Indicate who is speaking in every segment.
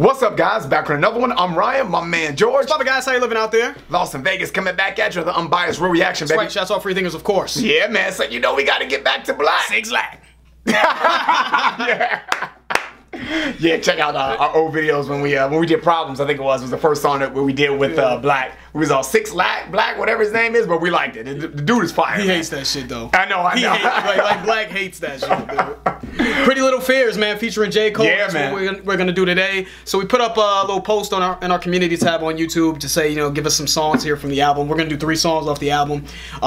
Speaker 1: What's up, guys? Back with another one. I'm Ryan, my man George.
Speaker 2: What's up, guys? How you living out there?
Speaker 1: Lost in Vegas, coming back at you with the unbiased real reaction, baby.
Speaker 2: That's right. Shouts out Free Thinkers, of course.
Speaker 1: Yeah, man. So you know we got to get back to Black.
Speaker 2: Six Lack.
Speaker 1: Yeah. Yeah, check out our old videos when we did Problems. I think it was the first song that we did with Black. We was all 6 Lack, Black, whatever his name is, but we liked it. The dude is fire.
Speaker 2: He
Speaker 1: man.
Speaker 2: hates that shit though.
Speaker 1: I know.
Speaker 2: He hates, like Black hates that shit, dude. Pretty Little Fears, man, featuring J. Cole.
Speaker 1: Yeah,
Speaker 2: That's
Speaker 1: man.
Speaker 2: what we're gonna do today. So we put up a little post on our community tab on YouTube to say, give us some songs here from the album. We're gonna do 3 songs off the album.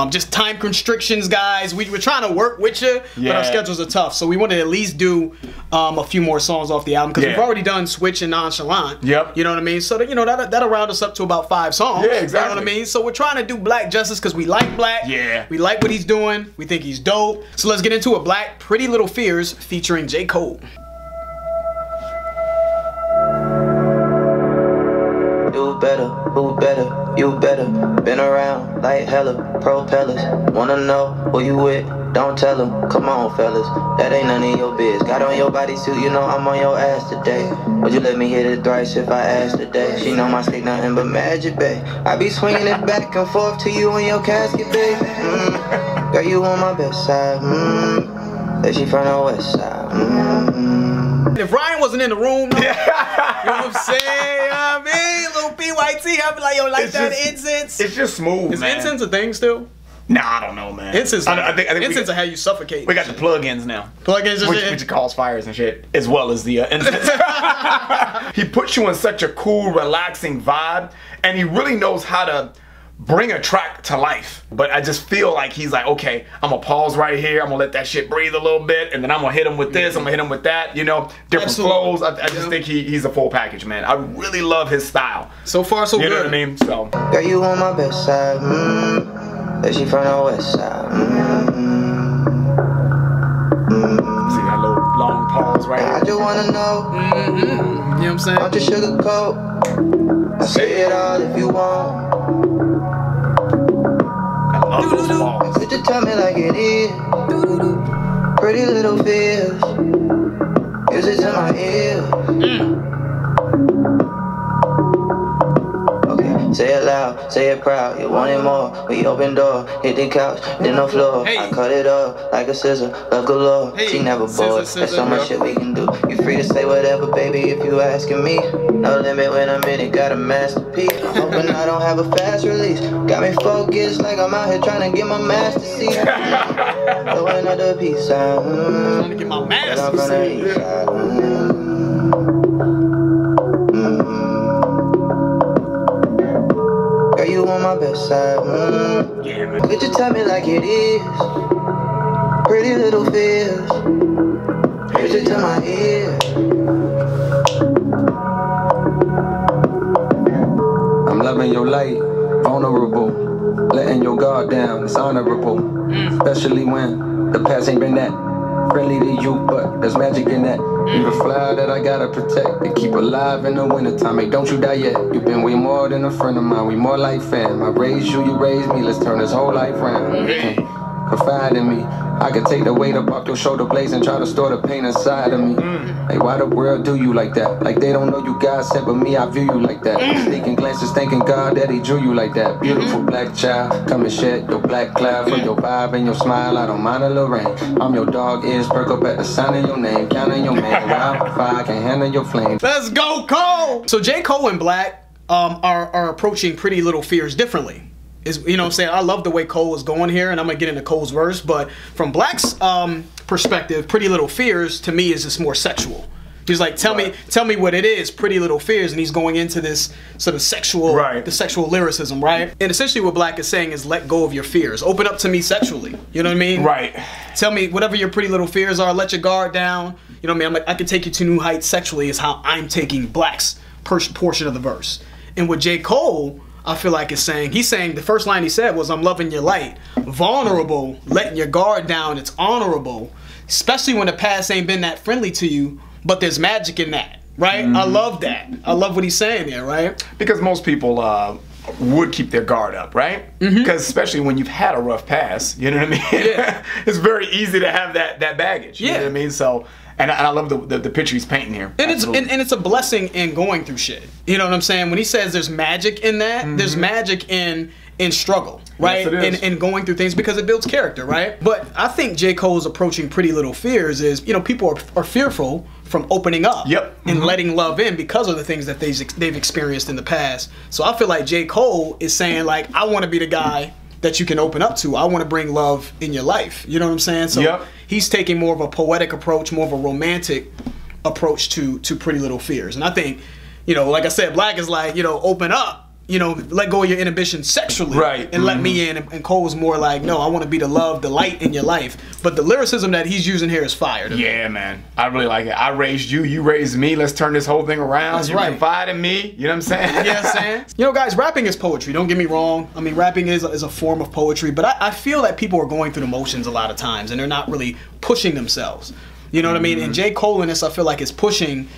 Speaker 2: Just time constrictions, guys. We're trying to work with you, but our schedules are tough. So we wanted to at least do a few more songs off the album because we've already done Switch and Nonchalant.
Speaker 1: Yep.
Speaker 2: You know what I mean? So that that'll round us up to about 5 songs.
Speaker 1: Yeah, exactly.
Speaker 2: You know what I mean? So we're trying to do Black justice because we like Black.
Speaker 1: Yeah.
Speaker 2: We like what he's doing. We think he's dope. So let's get into it. Black, Pretty Little Fears featuring J. Cole.
Speaker 3: Do better, who better, you better. Been around like hella propellers. Wanna know who you with? Don't tell them. Come on, fellas, that ain't none of your biz. Got on your bodysuit, you know I'm on your ass today. Would you let me hit it thrice if I asked today? She know my stick nothing but magic, babe. I be swinging it back and forth to you in your casket, babe. Girl, you on my best side. That she from the west side.
Speaker 2: If Ryan wasn't in the room, no, you know what I'm saying? I mean, little PYT, I'd be like, yo, like that incense.
Speaker 1: It's just smooth,
Speaker 2: Is
Speaker 1: man.
Speaker 2: incense a thing still?
Speaker 1: Nah, I don't know, man.
Speaker 2: Incense,
Speaker 1: I think
Speaker 2: incense will have you suffocate.
Speaker 1: we got the plugins now.
Speaker 2: Plugins,
Speaker 1: which cause fires and shit, as well as the incense. He puts you in such a cool, relaxing vibe, and he really knows how to bring a track to life. But I just feel like he's like, okay, I'm gonna pause right here, I'm gonna let that shit breathe a little bit, and then I'm gonna hit him with this, I'm gonna hit him with that, different flows. I just think he's a full package, man. I really love his style.
Speaker 2: So far, so good.
Speaker 1: You know what I mean? So.
Speaker 3: Girl, you on my best side. That she from the west side.
Speaker 1: See that little long pause right
Speaker 3: I
Speaker 1: here?
Speaker 3: just wanna know.
Speaker 2: You know what I'm saying?
Speaker 3: Don't you sugarcoat. I say it all if you want.
Speaker 1: I love those balls.
Speaker 3: Could you tell me like it is? Pretty Little Fears. Use it to my ear. Okay, say it loud, say it proud. You want it more? We open door, hit the couch, then the floor.
Speaker 2: Hey.
Speaker 3: I cut it up like a scissor, love galore.
Speaker 2: Hey.
Speaker 3: She never
Speaker 2: Scissor,
Speaker 3: bored.
Speaker 2: scissor,
Speaker 3: There's so much
Speaker 2: bro.
Speaker 3: shit we can do. You free to say whatever, baby, if you asking me. No limit when I'm in it, got a masterpiece. I'm hoping I don't have a fast release. Got me focused like I'm out here trying to get my master seat. Throw another piece out.
Speaker 2: Trying to get my master seat.
Speaker 3: Girl, you on my best side.
Speaker 1: Yeah, man.
Speaker 3: Could you tell me like it is? Pretty Little Fears. Use it to my ear.
Speaker 4: I'm loving your light, vulnerable. Letting your guard down, it's honorable. Especially when the past ain't been that friendly to you, but there's magic in that. You the flower that I gotta protect and keep alive in the wintertime. Hey, don't you die yet. You've been way more than a friend of mine. We more like fam. I raised you, you raised me. Let's turn this whole life round. Confide in me. I can take the weight up off your shoulder blades and try to store the pain inside of me. Hey, why the world do you like that? Like they don't know you God sent, but me, I view you like that. Sneaking glances, thanking God that he drew you like that. Beautiful black child, come and shed your black cloud for your vibe and your smile. I don't mind a little rain. I'm your dog, ears perk up at the sound of your name. Counting your man, wild fire, I can handle your flame.
Speaker 2: Let's go, Cole! So J. Cole and Black are approaching Pretty Little Fears differently. You know what I'm saying? I love the way Cole is going here, and I'm gonna get into Cole's verse, but from Black's perspective, Pretty Little Fears to me is just more sexual. He's like, tell me what it is, Pretty Little Fears, and he's going into this sort of sexual, the sexual lyricism, right? And essentially what Black is saying is let go of your fears. Open up to me sexually. You know what I mean?
Speaker 1: Right.
Speaker 2: Tell me whatever your pretty little fears are, let your guard down. You know what I mean? I'm like, I can take you to new heights sexually is how I'm taking Black's portion of the verse. And with J. Cole, I feel like he's saying the first line he said was, I'm loving your light. Vulnerable, letting your guard down, it's honorable. Especially when the past ain't been that friendly to you, but there's magic in that, right? I love that. I love what he's saying there, right?
Speaker 1: Because most people would keep their guard up, right? Because especially when you've had a rough past, you know what I mean?
Speaker 2: Yeah.
Speaker 1: It's very easy to have that baggage, you know
Speaker 2: Yeah.
Speaker 1: what I mean? So And I love the picture he's painting here.
Speaker 2: And it's a blessing in going through shit. You know what I'm saying? When he says there's magic in that, there's magic in struggle, right?
Speaker 1: Yes,
Speaker 2: and going through things because it builds character, right? But I think J. Cole's approaching Pretty Little Fears is, you know, people are fearful from opening up and letting love in because of the things that they've experienced in the past. So I feel like J. Cole is saying, like, I want to be the guy that you can open up to. I want to bring love in your life. You know what I'm saying? So he's taking more of a poetic approach, more of a romantic approach to Pretty Little Fears. And I think, you know, like I said, Black is like, you know, open up. You know, let go of your inhibition sexually, and let me in. And Cole was more like, no, I want to be the love, the light in your life. But the lyricism that he's using here is fire to me.
Speaker 1: Yeah, man, I really like it. I raised you, you raised me. Let's turn this whole thing around.
Speaker 2: That's
Speaker 1: you
Speaker 2: right.
Speaker 1: confide in me. You know what I'm saying?
Speaker 2: You know what I'm saying? You know, guys, rapping is poetry. Don't get me wrong. I mean, rapping is a form of poetry. But I feel that people are going through the motions a lot of times, and they're not really pushing themselves. You know what I mean? And J. Cole in this, I feel like, is pushing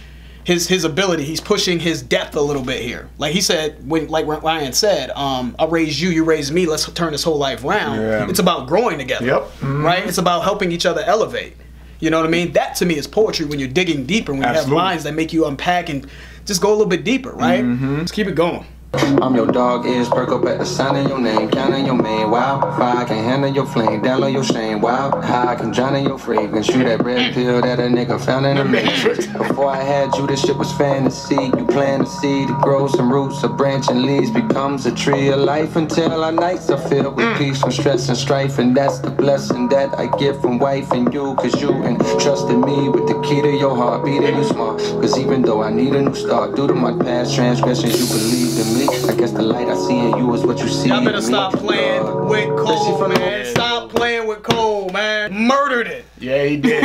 Speaker 2: his ability. He's pushing his depth a little bit here. Like he said, like Ryan said, I raised you, you raised me, let's turn this whole life around.
Speaker 1: Yeah.
Speaker 2: It's about growing together, right? It's about helping each other elevate. You know what I mean? That to me is poetry when you're digging deeper, when you have lines that make you unpack and just go a little bit deeper, right? Let's keep it going.
Speaker 4: I'm your dog, ears perk up at the sound of your name, counting your main. Wow, fire, I can handle your flame, download your shame. Wow, how I can drown in your fragrance. You that red pill that a nigga found in the matrix. Before I had you, this shit was fantasy. You plant a seed to grow some roots, a branch and leaves becomes a tree of life until our nights are filled with peace from stress and strife. And that's the blessing that I get from wife and you, cause you entrusted me with the key to your heart, beating you smart. Cause even though I need a new start, due to my past transgressions, you believed in me. I guess the light I see in you is what you see.
Speaker 2: Y'all better stop playing with Cole, man. Stop playing with Cole, man. Murdered it.
Speaker 1: Yeah, he did.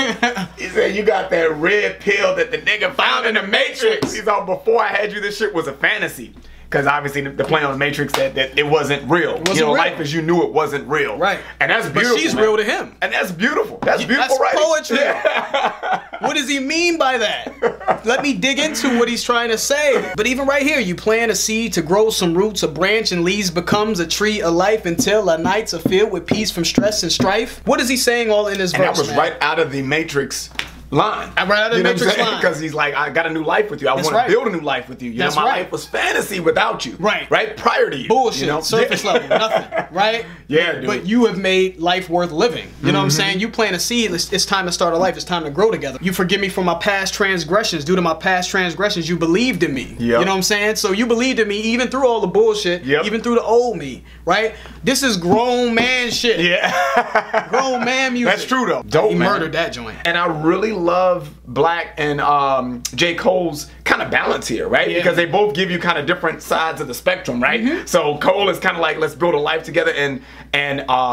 Speaker 1: He said, you got that red pill that the nigga found in the Matrix. He's all, before I had you, this shit was a fantasy. Because obviously the play on the Matrix said that it wasn't real. You know, life as you knew it wasn't real.
Speaker 2: Right.
Speaker 1: And that's beautiful.
Speaker 2: But she's real to him.
Speaker 1: And that's beautiful. That's beautiful,
Speaker 2: right? That's poetry.
Speaker 1: Yeah.
Speaker 2: What does he mean by that? Let me dig into what he's trying to say. But even right here, you plant a seed to grow some roots, a branch and leaves becomes a tree of life until our nights are filled with peace from stress and strife. What is he saying all in this verse,
Speaker 1: that was right out of the Matrix line.
Speaker 2: Right out of the Matrix line.
Speaker 1: Because he's like, I got a new life with you. I want to build a new life with you. You know, my life was fantasy without you.
Speaker 2: Right.
Speaker 1: Right? Prior to you.
Speaker 2: Bullshit.
Speaker 1: You know?
Speaker 2: Surface level. Nothing. Right?
Speaker 1: Yeah, dude.
Speaker 2: But you have made life worth living. You know what I'm saying? You plant a seed. It's time to start a life. It's time to grow together. You forgive me for my past transgressions. Due to my past transgressions, you believed in me. You know what I'm saying? So you believed in me even through all the bullshit. Even through the old me. Right? This is grown man shit.
Speaker 1: Yeah.
Speaker 2: Grown man music.
Speaker 1: That's true though. Dope,
Speaker 2: he
Speaker 1: man.
Speaker 2: murdered that joint.
Speaker 1: And I really love Black and J. Cole's kind of balance here, right? Because they both give you kind of different sides of the spectrum, right? So Cole is kind of like, let's build a life together and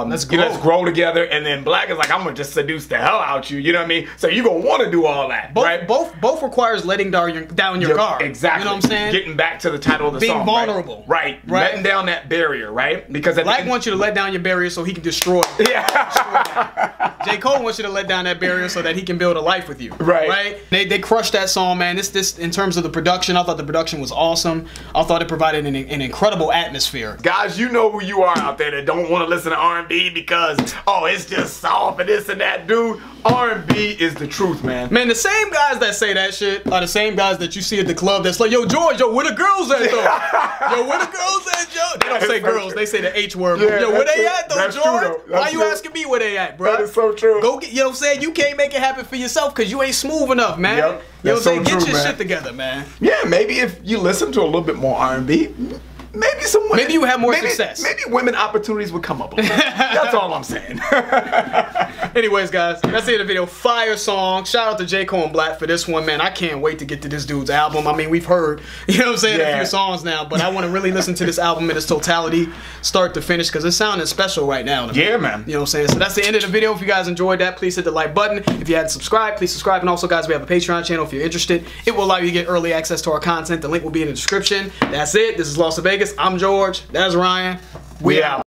Speaker 1: let's grow together, and then Black is like, I'm gonna just seduce the hell out you. You know what I mean? So you gonna want to do all that, right?
Speaker 2: Both requires letting down your guard.
Speaker 1: Exactly.
Speaker 2: You know what I'm saying?
Speaker 1: Getting back to the title of the song,
Speaker 2: being vulnerable.
Speaker 1: Right. Letting down that barrier, right? Because
Speaker 2: Black wants you to let down your barrier so he can destroy it.
Speaker 1: Yeah.
Speaker 2: J. Cole wants you to let down that barrier so that he can build a life with you. Right. They crushed that song, man. This in terms of the production, I thought the production was awesome. I thought it provided an incredible atmosphere.
Speaker 1: Guys, you know who you are out there that don't want to listen to R&B because, oh, it's just soft and this and that. Dude, R&B is the truth, man.
Speaker 2: Man, the same guys that say that shit are the same guys that you see at the club that's like, yo, George, yo, where the girls at, though? Yo, where the girls at, Joe? They don't say girls, they say the H word. Yeah, yo, where they at, though, George? Why you asking me where they at, bro?
Speaker 1: That is so true.
Speaker 2: Go get, you know what I'm saying? You can't make it happen for yourself because you ain't smooth enough, man.
Speaker 1: Yep.
Speaker 2: You know what I'm saying?
Speaker 1: So
Speaker 2: get your
Speaker 1: true,
Speaker 2: shit together, man.
Speaker 1: Yeah, maybe if you listen to a little bit more R&B, maybe some women,
Speaker 2: maybe you have more success.
Speaker 1: Maybe women opportunities would come up a little. That's all I'm saying.
Speaker 2: Anyways, guys, that's the end of the video. Fire song. Shout out to J. Cole and Black for this one, man. I can't wait to get to this dude's album. I mean, we've heard, you know what I'm saying, a few songs now, but I want to really listen to this album in its totality, start to finish, because it's sounding special right now.
Speaker 1: Yeah, man.
Speaker 2: You know what I'm saying? So that's the end of the video. If you guys enjoyed that, please hit the like button. If you hadn't subscribed, please subscribe. And also, guys, we have a Patreon channel if you're interested. It will allow you to get early access to our content. The link will be in the description. That's it. This is Las Vegas. I'm George. That's Ryan. We out.